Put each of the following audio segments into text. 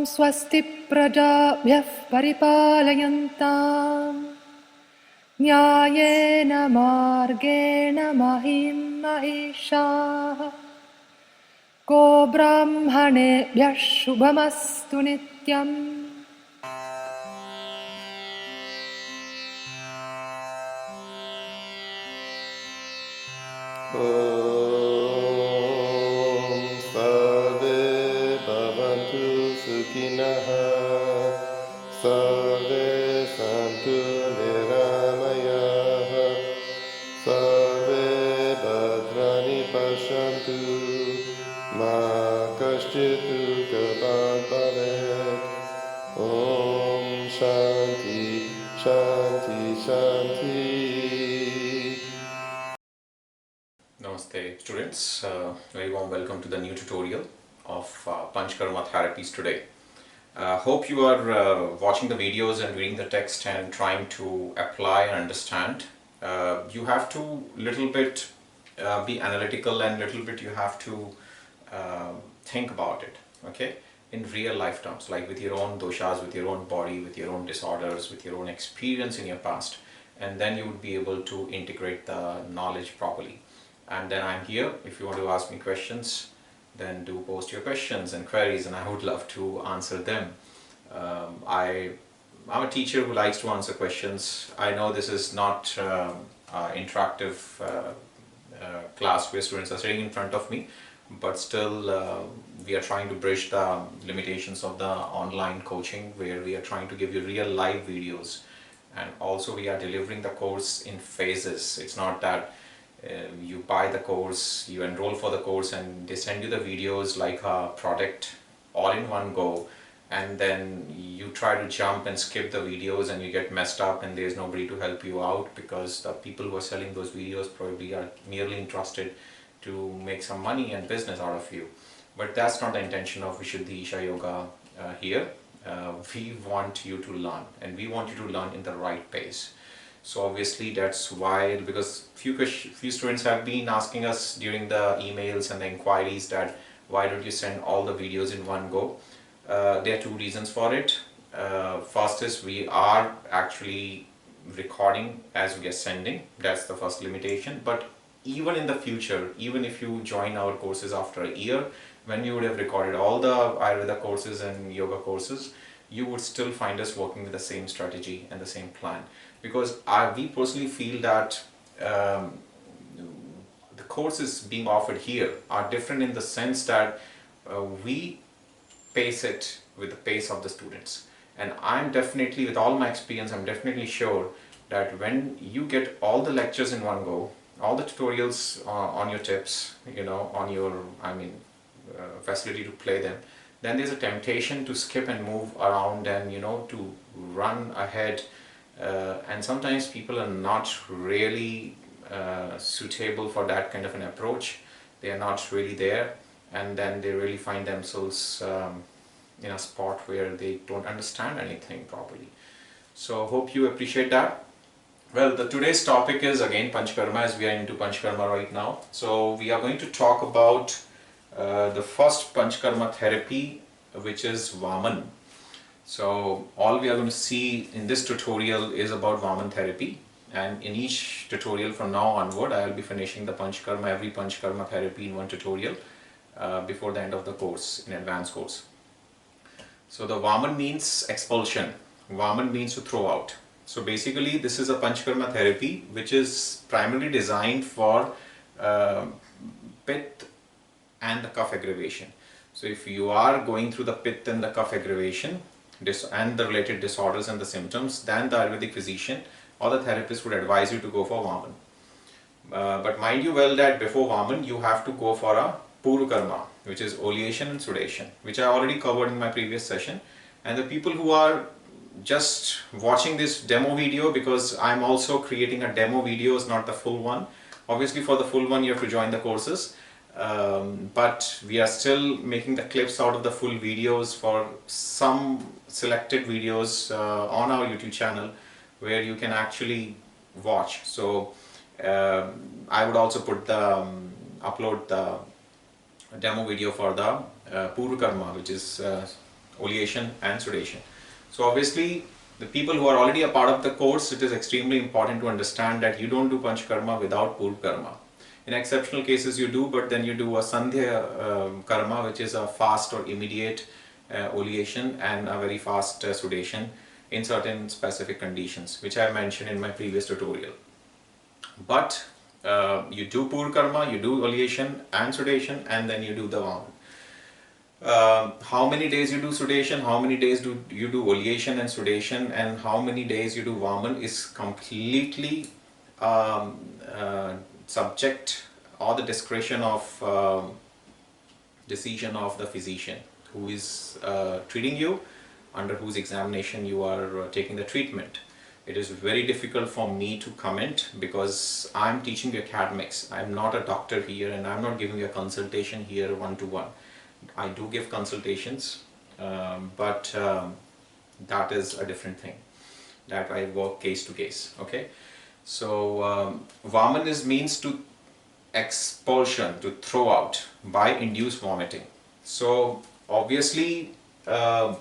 स्वस्ति प्रजाभ्यः परिपालयन्ताम् न्यायेन मार्गेण महीं महिषाः को ब्राह्मणेभ्यः शुभमस्तु नित्यम्। सर्वे भवन्तु सुखिनः सर्वे सन्तु निरामयाः सर्वे भद्राणि पश्यन्तु मा कश्चित् दुःखभाग् भवेत्। ॐ शान्ति शान्ति शान्ति। Namaste students, very warm welcome to the new tutorial of Panchakarma therapies today. Hope you are watching the videos and reading the text and trying to apply and understand. You have to little bit be analytical and little bit you have to think about it, okay, in real life terms, like with your own doshas, with your own body, with your own disorders, with your own experience in your past, and then you would be able to integrate the knowledge properly. And then I'm here if you want to ask me questions, then do post your questions and queries and I would love to answer them. I'm a teacher who likes to answer questions. I know this is not interactive class where students are sitting in front of me, but still we are trying to bridge the limitations of the online coaching where we are trying to give you real live videos, and also we are delivering the course in phases. It's not that you buy the course, you enroll for the course and they send you the videos like a product all in one go, and then you try to jump and skip the videos and you get messed up and there's nobody to help you out because the people who are selling those videos probably are merely interested to make some money and business out of you. But that's not the intention of Vishuddhi Isha Yoga here. We want you to learn, and we want you to learn in the right pace. So obviously that's why, because few students have been asking us during the emails and the inquiries that why don't you send all the videos in one go. There are two reasons for it. First is we are actually recording as we are sending. That's the first limitation. But even in the future, even if you join our courses after a year, when you would have recorded all the Ayurveda courses and yoga courses, you would still find us working with the same strategy and the same plan. Because we personally feel that the courses being offered here are different in the sense that we pace it with the pace of the students. And I'm definitely, with all my experience, I'm definitely sure that when you get all the lectures in one go, all the tutorials on your tips, you know, on your, facility to play them, then there's a temptation to skip and move around and, you know, to run ahead. And sometimes people are not really suitable for that kind of an approach. They are not really there, and then they really find themselves in a spot where they don't understand anything properly. So hope you appreciate that. Well, today's topic is again Panchakarma, as we are into Panchakarma right now. So we are going to talk about the first Panchakarma therapy, which is Vaman. So all we are going to see in this tutorial is about Vaman therapy, and in each tutorial from now onward I will be finishing the Panchakarma, every Panchakarma therapy in one tutorial before the end of the course, in advanced course. So the Vaman means expulsion, Vaman means to throw out. So basically this is a Panchakarma therapy which is primarily designed for Pitta and the cough aggravation. So if you are going through the Pitta and the cough aggravation and the related disorders and the symptoms, then the Ayurvedic physician or the therapist would advise you to go for Vaman. But mind you well that before Vaman you have to go for a Panchakarma, which is oleation and sudation, which I already covered in my previous session. And the people who are just watching this demo video, because I'm also creating a demo videos, not the full one. Obviously for the full one you have to join the courses. But we are still making the clips out of the full videos for some selected videos on our YouTube channel where you can actually watch. So I would also put the upload the demo video for the Panchakarma, which is oleation and sudation. So obviously the people who are already a part of the course, it is extremely important to understand that you don't do Panchakarma without Purva Karma. In exceptional cases you do, but then you do a Sandhya Karma, which is a fast or immediate oleation and a very fast sudation in certain specific conditions, which I mentioned in my previous tutorial. But you do Purva Karma, you do oleation and sudation, and then you do the Vaman. How many days you do sudation, how many days do you do oleation and sudation, and how many days you do Vaman is completely subject or the discretion of decision of the physician who is treating you, under whose examination you are taking the treatment. It is very difficult for me to comment because I'm teaching you academics. I'm not a doctor here, and I'm not giving you a consultation here one-to-one. I do give consultations, but that is a different thing, that I work case to case. Okay, so Vaman means to expulsion, to throw out by induced vomiting. So obviously Vaman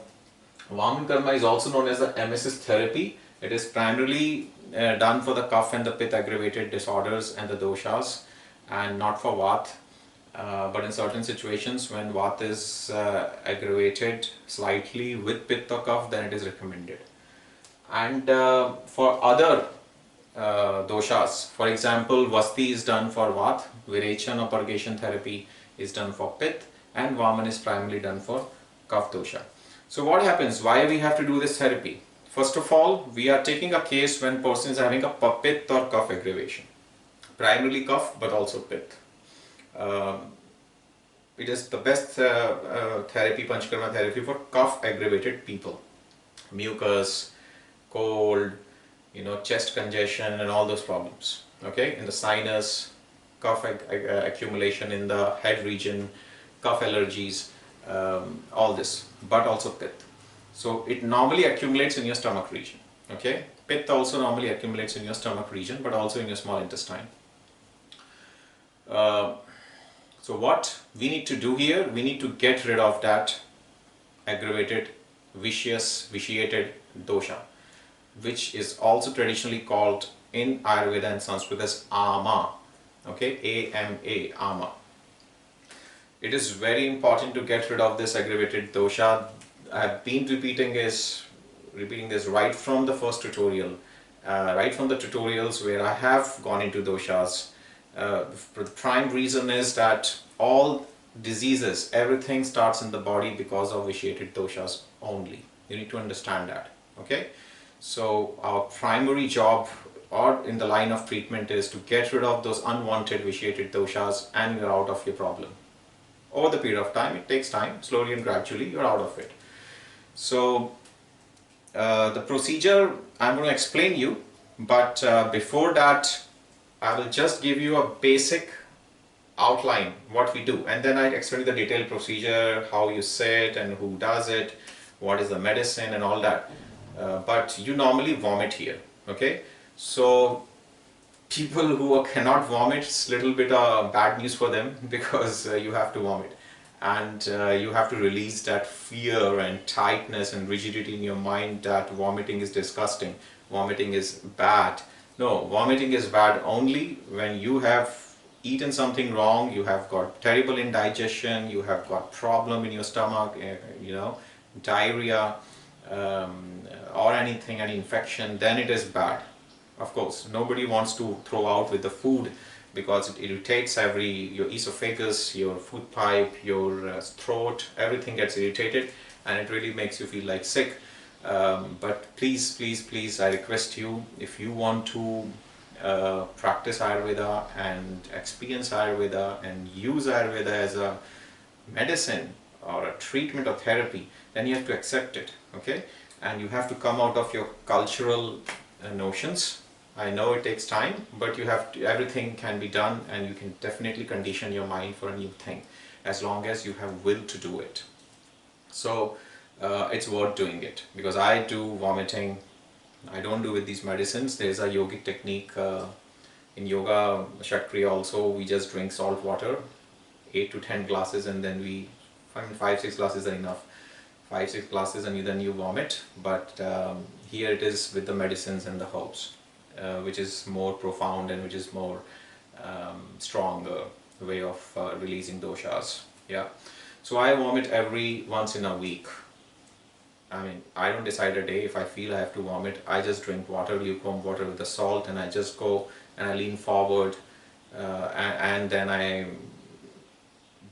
Karma is also known as the emesis therapy. It is primarily done for the cough and the pitta aggravated disorders and the doshas, and not for Vat. But in certain situations when Vat is aggravated slightly with Pitta cough, then it is recommended. And for other doshas, for example, Vasti is done for Vat, Virechan or purgation therapy is done for Pitta, and Vaman is primarily done for Kapha dosha. So what happens? Why we have to do this therapy? First of all, we are taking a case when person is having a Pitta or Kapha aggravation. Primarily Kapha, but also Pitta. It is the best therapy, Panchakarma therapy, for cough aggravated people. Mucus, cold, chest congestion and all those problems. Okay, in the sinus, cough accumulation in the head region, cough allergies, all this, but also Pitta. So it normally accumulates in your stomach region. Okay, Pitta also normally accumulates in your stomach region, but also in your small intestine. So what we need to do here, we need to get rid of that aggravated, vitiated dosha, which is also traditionally called in Ayurveda and Sanskrit as ama. Okay, A-M-A, ama. It is very important to get rid of this aggravated dosha. I have been repeating this right from the first tutorial, right from the tutorials where I have gone into doshas. The prime reason is that all diseases, everything starts in the body because of vitiated doshas only. You need to understand that. Okay, so our primary job or in the line of treatment is to get rid of those unwanted vitiated doshas, and you're out of your problem. Over the period of time, it takes time, slowly and gradually you're out of it. So the procedure I'm going to explain you, but before that I will just give you a basic outline what we do, and then I explain the detailed procedure, how you sit and who does it, what is the medicine and all that. But you normally vomit here. Okay, so people who cannot vomit, it's a little bit bad news for them because you have to vomit, and you have to release that fear and tightness and rigidity in your mind that vomiting is disgusting, vomiting is bad. No, vomiting is bad only when you have eaten something wrong, you have got terrible indigestion, you have got problem in your stomach, diarrhea, or anything, any infection, then it is bad. Of course, nobody wants to throw out with the food because it irritates your esophagus, your food pipe, your throat, everything gets irritated, and it really makes you feel like sick. But please, I request you, if you want to practice Ayurveda and experience Ayurveda and use Ayurveda as a medicine or a treatment or therapy, then you have to accept it. Okay, and you have to come out of your cultural notions. I know it takes time, but everything can be done, and you can definitely condition your mind for a new thing as long as you have will to do it. So it's worth doing it, because I do vomiting. I don't do with these medicines. There's a yogic technique in yoga, Kriya also. We just drink salt water, 8 to 10 glasses, and then 5-6 glasses are enough. 5-6 classes and then you vomit, but here it is with the medicines and the herbs, which is more profound and which is more stronger way of releasing doshas. Yeah, so I vomit every once in a week. I mean, I don't decide a day. If I feel I have to vomit, I just drink water, lukewarm water with the salt, and I just go and I lean forward, and then I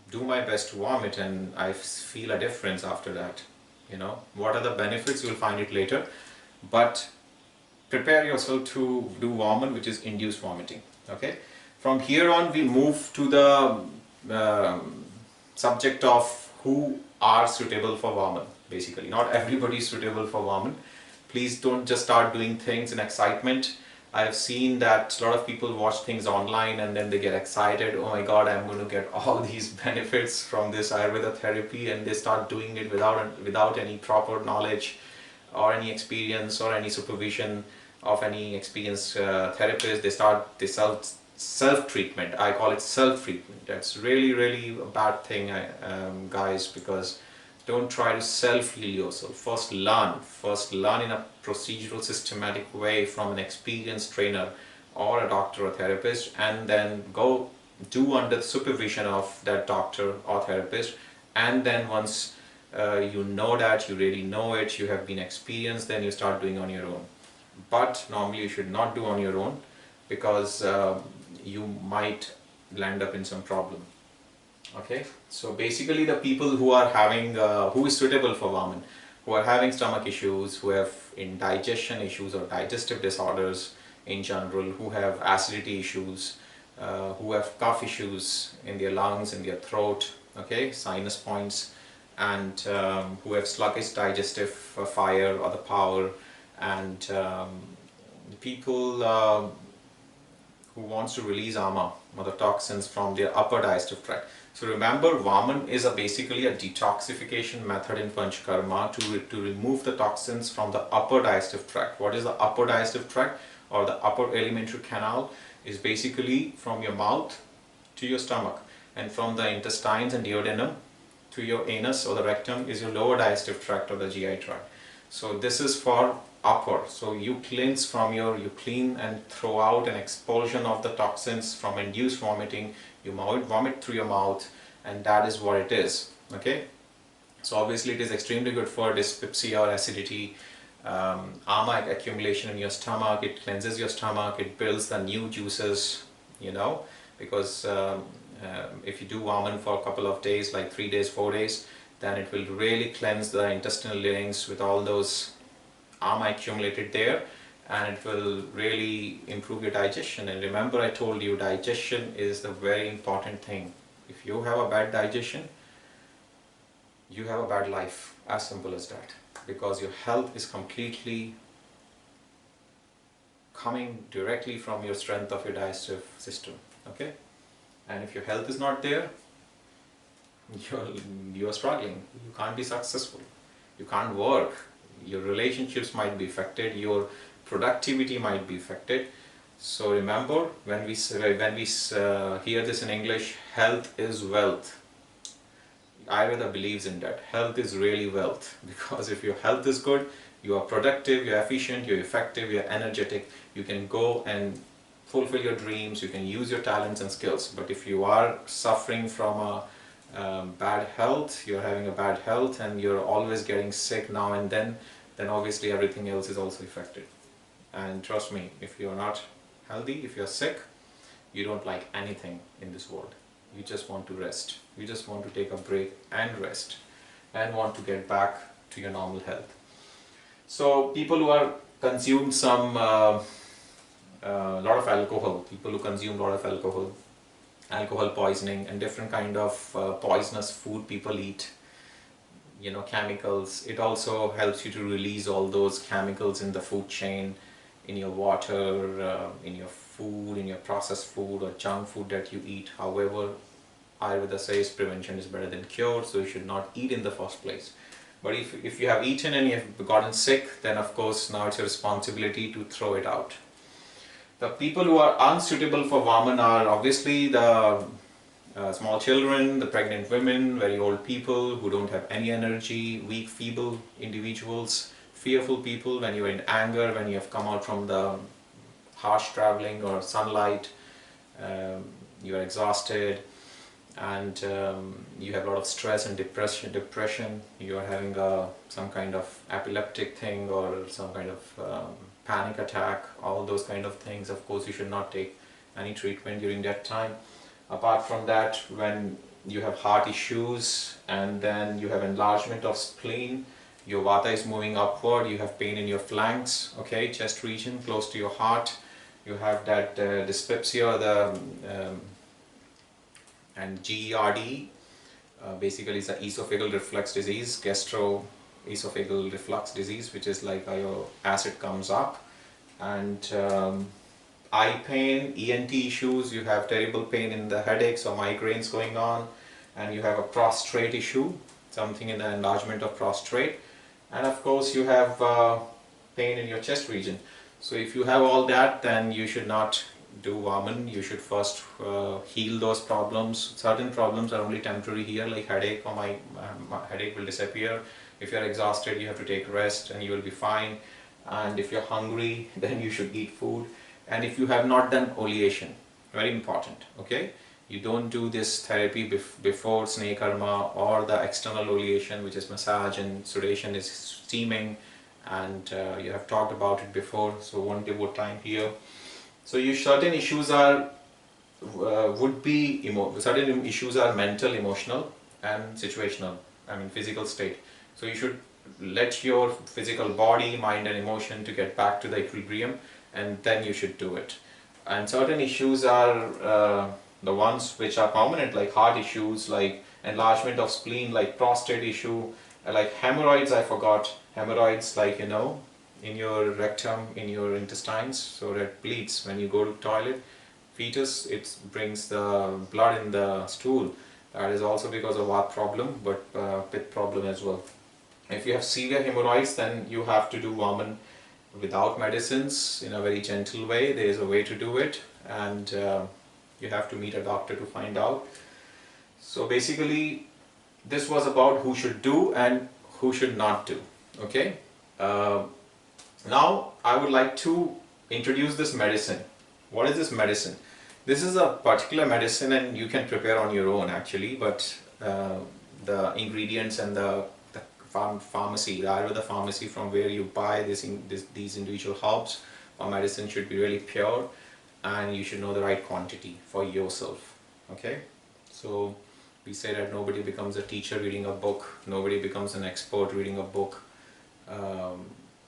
do my best to vomit, and I feel a difference after that. You know, what are the benefits? You'll find it later, but prepare yourself to do Vaman, which is induced vomiting. Okay, from here on we move to the subject of who are suitable for Vaman. Basically, not everybody is suitable for Vaman. Please don't just start doing things in excitement. I have seen that a lot of people watch things online and then they get excited. Oh my God, I'm going to get all these benefits from this Ayurveda therapy, and they start doing it without any proper knowledge or any experience or any supervision of any experienced therapist. They self-treatment. I call it self-treatment. That's really a bad thing, guys, because don't try to self-heal yourself. First learn in a procedural, systematic way from an experienced trainer or a doctor or therapist, and then go do under the supervision of that doctor or therapist. And then once you know that, you really know it, you have been experienced, then you start doing on your own. But normally you should not do on your own, because you might land up in some problem. Okay, so basically the people who are having, who is suitable for Vaman, who are having stomach issues, who have indigestion issues or digestive disorders in general, who have acidity issues, who have cough issues in their lungs, in their throat, okay, sinus points, and who have sluggish digestive fire or the power, and the people who wants to release ama or the toxins from their upper digestive tract. So remember, Vaman is basically a detoxification method in Panchakarma to remove the toxins from the upper digestive tract. What is the upper digestive tract or the upper alimentary canal? Is basically from your mouth to your stomach, and from the intestines and duodenum to your anus or the rectum is your lower digestive tract or the GI tract. So this is for upper. So you cleanse from you clean and throw out an expulsion of the toxins from induced vomiting. You vomit through your mouth, and that is what it is. Okay, so obviously it is extremely good for dyspepsia or acidity, ama accumulation in your stomach. It cleanses your stomach, it builds the new juices, you know, because if you do Vaman for a couple of days, like 3 days, 4 days, then it will really cleanse the intestinal linings with all those ama accumulated there, and it will really improve your digestion. And remember, I told you digestion is the very important thing. If you have a bad digestion, you have a bad life, as simple as that, because your health is completely coming directly from your strength of your digestive system. Okay, and if your health is not there, you're struggling. You can't be successful, you can't work, your relationships might be affected, your productivity might be affected. So remember, when we hear this in English, health is wealth. Ayurveda believes in that. Health is really wealth, because if your health is good, you are productive, you're efficient, you're effective, you're energetic, you can go and fulfill your dreams, you can use your talents and skills. But if you are suffering from a bad health, you're having a bad health and you're always getting sick now and then obviously everything else is also affected. And trust me, if you're not healthy, if you're sick, you don't like anything in this world. You just want to rest. You just want to take a break and rest and want to get back to your normal health. So people who are consumed some lot of alcohol, people who consume a lot of alcohol poisoning and different kind of poisonous food people eat, you know, chemicals. It also helps you to release all those chemicals in the food chain, in your water, in your food, in your processed food or junk food that you eat. However, Ayurveda says prevention is better than cure, so you should not eat in the first place. But if you have eaten and you have gotten sick, then of course now it's your responsibility to throw it out. The people who are unsuitable for Vaman are obviously the Small children, the pregnant women, very old people who don't have any energy, weak, feeble individuals, fearful people when you are in anger, when you have come out from the harsh traveling or sunlight, you are exhausted, and you have a lot of stress and depression, you are having some kind of epileptic thing or some kind of panic attack, all those kind of things. Of course, you should not take any treatment during that time. Apart from that, when you have heart issues and then you have enlargement of spleen, your vata is moving upward, you have pain in your flanks, okay, chest region close to your heart, you have that dyspepsia, and GERD, basically it's an esophageal reflux disease, gastroesophageal reflux disease, which is like your acid comes up, and eye pain, ENT issues, you have terrible pain in the headaches or migraines going on, and you have a prostrate issue, something in the enlargement of prostrate, and of course you have pain in your chest region. So if you have all that, then you should not do Vaman. You should first heal those problems. Certain problems are only temporary here, like headache, or my headache will disappear. If you are exhausted, you have to take rest and you will be fine. And if you're hungry, then you should eat food. And if you have not done oleation, very important, okay? You don't do this therapy before snake karma or the external oleation, which is massage, and sedation is steaming, and you have talked about it before, so won't devote time here. So certain issues are certain issues are mental, emotional, and situational. I mean physical state. So you should let your physical body, mind, and emotion to get back to the equilibrium, and then you should do it. And certain issues are the ones which are permanent, like heart issues, like enlargement of spleen, like prostate issue, like hemorrhoids. I forgot hemorrhoids, like in your rectum, in your intestines, so that bleeds when you go to toilet. Fetus, it brings the blood in the stool. That is also because of Vata problem, but Pitta problem as well. If you have severe hemorrhoids, then you have to do Vaman without medicines, in a very gentle way. There is a way to do it, and you have to meet a doctor to find out. So basically, this was about who should do and who should not do. Okay. Now I would like to introduce this medicine. What is this medicine? This is a particular medicine, and you can prepare on your own actually, but the ingredients and the pharmacy, the Ayurveda pharmacy from where you buy these individual herbs or medicine should be really pure, and you should know the right quantity for yourself. Okay, so we say that nobody becomes a teacher reading a book, nobody becomes an expert reading a book,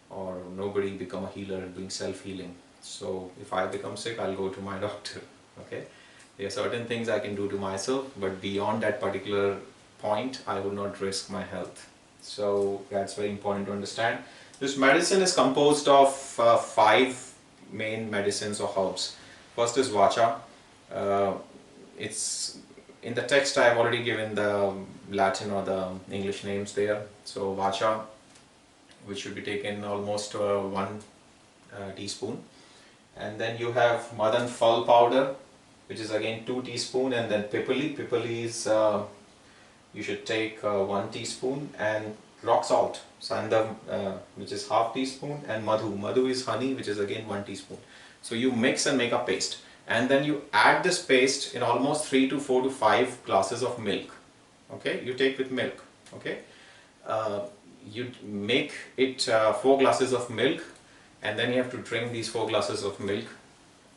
or nobody become a healer doing self-healing. So if I become sick, I'll go to my doctor. Okay, there are certain things I can do to myself, but beyond that particular point, I will not risk my health. So that's very important to understand. This medicine is composed of 5 main medicines or herbs. First is Vacha. It's in the text I have already given the Latin or the English names there. So Vacha, which should be taken almost 1 teaspoon. And then you have Madan Phal powder, which is again 2 teaspoon, and then Pipali. Pipali is you should take 1 teaspoon, and rock salt, Sandam, which is half teaspoon, and Madhu. Madhu is honey, which is again 1 teaspoon. So you mix and make a paste, and then you add this paste in almost 3 to 4 to 5 glasses of milk. Okay, you take with milk. Okay, you make it 4 glasses of milk, and then you have to drink these 4 glasses of milk,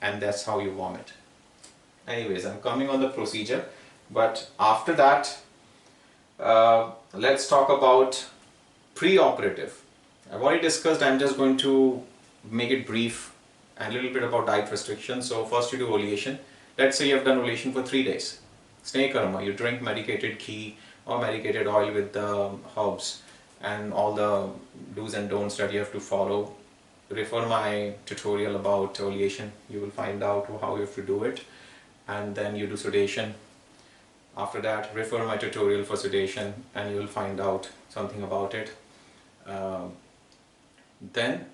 and that's how you vomit. Anyways, I'm coming on the procedure, but after that, let's talk about pre-operative. I've already discussed, I'm just going to make it brief, and a little bit about diet restrictions. So first you do oleation. Let's say you have done oleation for 3 days. Snake karma, you drink medicated ghee or medicated oil with the herbs and all the do's and don'ts that you have to follow. Refer my tutorial about oleation, you will find out how you have to do it. And then you do sedation. After that, refer my tutorial for sedation, and you will find out something about it. Then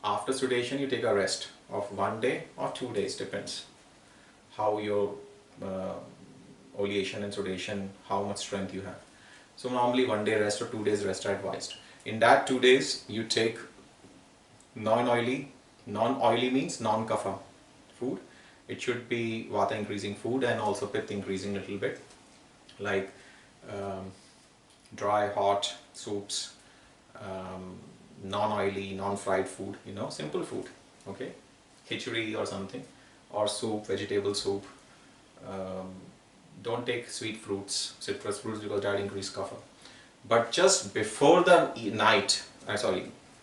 after sedation, you take a rest of 1 day or 2 days, depends how your oleation and sudation, how much strength you have. So normally 1 day rest or 2 days rest are advised. In that 2 days, you take non-oily. Non-oily means non-kapha food. It should be vata increasing food and also pitta increasing a little bit, like dry, hot soups, non-oily, non-fried food, simple food, okay? Khichdi or something, or soup, vegetable soup. Don't take sweet fruits, citrus fruits, because that increase kapha. But just before the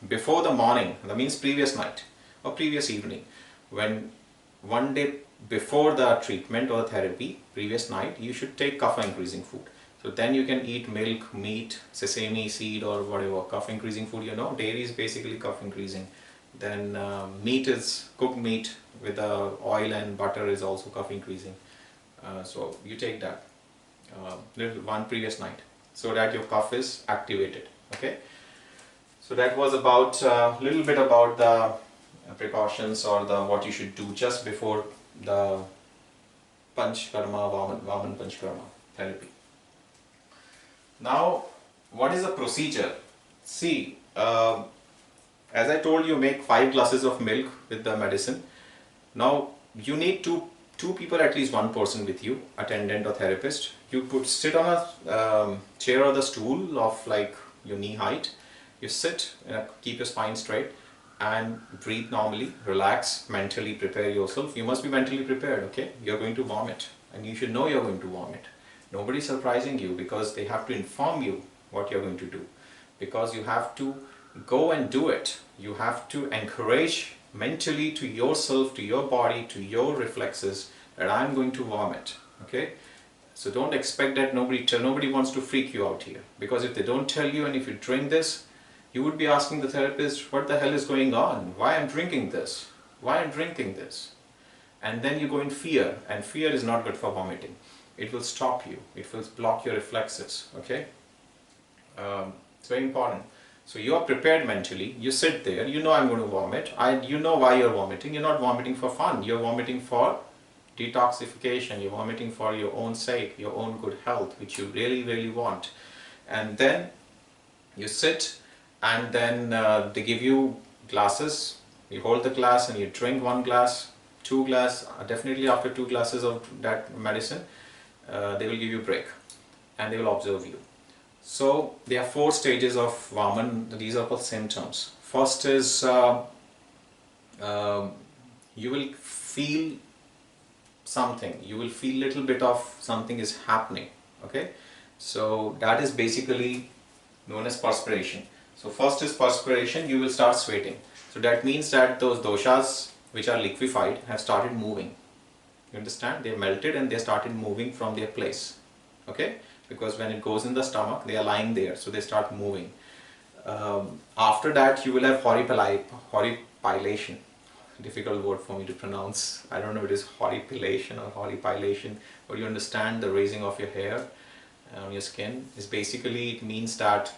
before the morning, that means previous night or previous evening, when 1 day before the treatment or therapy, previous night, you should take kapha increasing food. So then you can eat milk, meat, sesame seed or whatever, kapha increasing food, dairy is basically kapha increasing. Then meat is cooked meat with oil and butter is also kapha increasing. So you take that one previous night, so that your kapha is activated, okay? So that was about little bit about the precautions or the what you should do just before the Panchakarma, Vaman Panchakarma therapy. Now, what is the procedure? See, as I told you, make 5 glasses of milk with the medicine. Now, you need two people, at least one person with you, attendant or therapist. You could sit on a chair or the stool of like your knee height. You sit, keep your spine straight and breathe normally, relax, mentally prepare yourself. You must be mentally prepared, okay? You're going to vomit and you should know you're going to vomit. Nobody's surprising you because they have to inform you what you're going to do, because you have to go and do it. You have to encourage mentally to yourself, to your body, to your reflexes that I'm going to vomit, okay? So don't expect that nobody wants to freak you out here, because if they don't tell you and if you drink this, you would be asking the therapist, what the hell is going on? Why I'm drinking this? Why I'm drinking this? And then you go in fear, and fear is not good for vomiting. It will stop you. It will block your reflexes, okay? It's very important. So you are prepared mentally. You sit there. You know I'm going to vomit. You know why you're vomiting. You're not vomiting for fun. You're vomiting for detoxification. You're vomiting for your own sake, your own good health, which you really, really want. And then you sit, and then they give you glasses. You hold the glass and you drink 1 glass, 2 glass. Definitely after 2 glasses of that medicine, they will give you a break and they will observe you. So there are 4 stages of Vaman. These are called symptoms. First is you will feel something. You will feel little bit of something is happening, okay? So that is basically known as perspiration. So first is perspiration. You will start sweating. So that means that those doshas which are liquefied have started moving. You understand? They melted and they started moving from their place, okay? Because when it goes in the stomach, they are lying there, so they start moving. After that, you will have horripilation. Difficult word for me to pronounce. I don't know if it is horripilation or horripilation, but you understand the raising of your hair on your skin. Is basically, it means that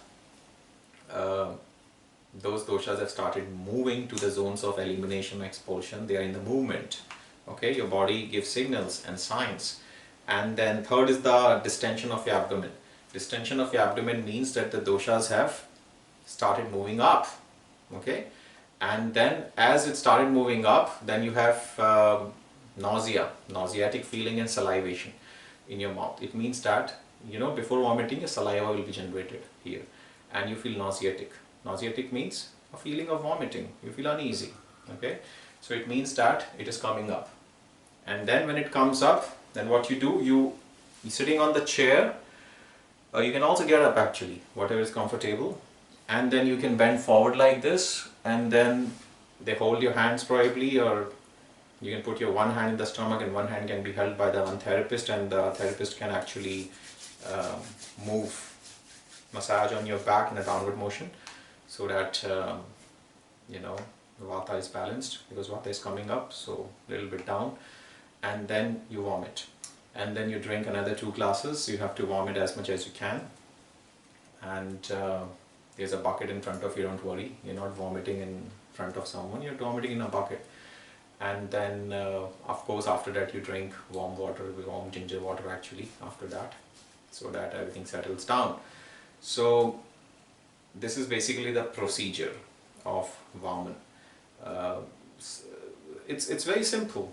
those doshas have started moving to the zones of elimination and expulsion. They are in the movement. Okay, your body gives signals and signs. And then third is the distension of your abdomen. Distension of your abdomen means that the doshas have started moving up. Okay, and then as it started moving up, then you have nausea, nauseatic feeling and salivation in your mouth. It means that, before vomiting, your saliva will be generated here and you feel nauseatic. Nauseatic means a feeling of vomiting. You feel uneasy. Okay, so it means that it is coming up. And then when it comes up, then what you do, you're sitting on the chair. You can also get up actually, whatever is comfortable. And then you can bend forward like this, and then they hold your hands probably, or you can put your one hand in the stomach and one hand can be held by the one therapist, and the therapist can actually massage on your back in a downward motion, so that the vata is balanced, because vata is coming up, so a little bit down. And then you vomit, and then you drink another 2 glasses. You have to vomit as much as you can, and there's a bucket in front of you. Don't worry, you're not vomiting in front of someone, you're vomiting in a bucket. and then of course after that you drink warm water, warm ginger water actually after that, so that everything settles down. So this is basically the procedure of Vaman. Uh, it's very simple.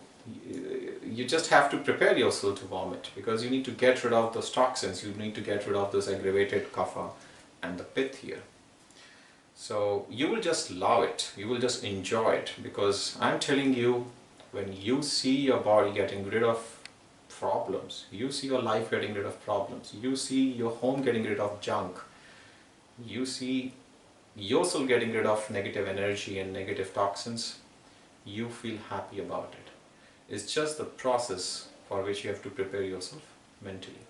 You just have to prepare yourself to vomit, because you need to get rid of those toxins, you need to get rid of those aggravated kapha and the pith here. So you will just love it, you will just enjoy it, because I'm telling you, when you see your body getting rid of problems, you see your life getting rid of problems, you see your home getting rid of junk, you see yourself getting rid of negative energy and negative toxins, you feel happy about it. It's just the process for which you have to prepare yourself mentally.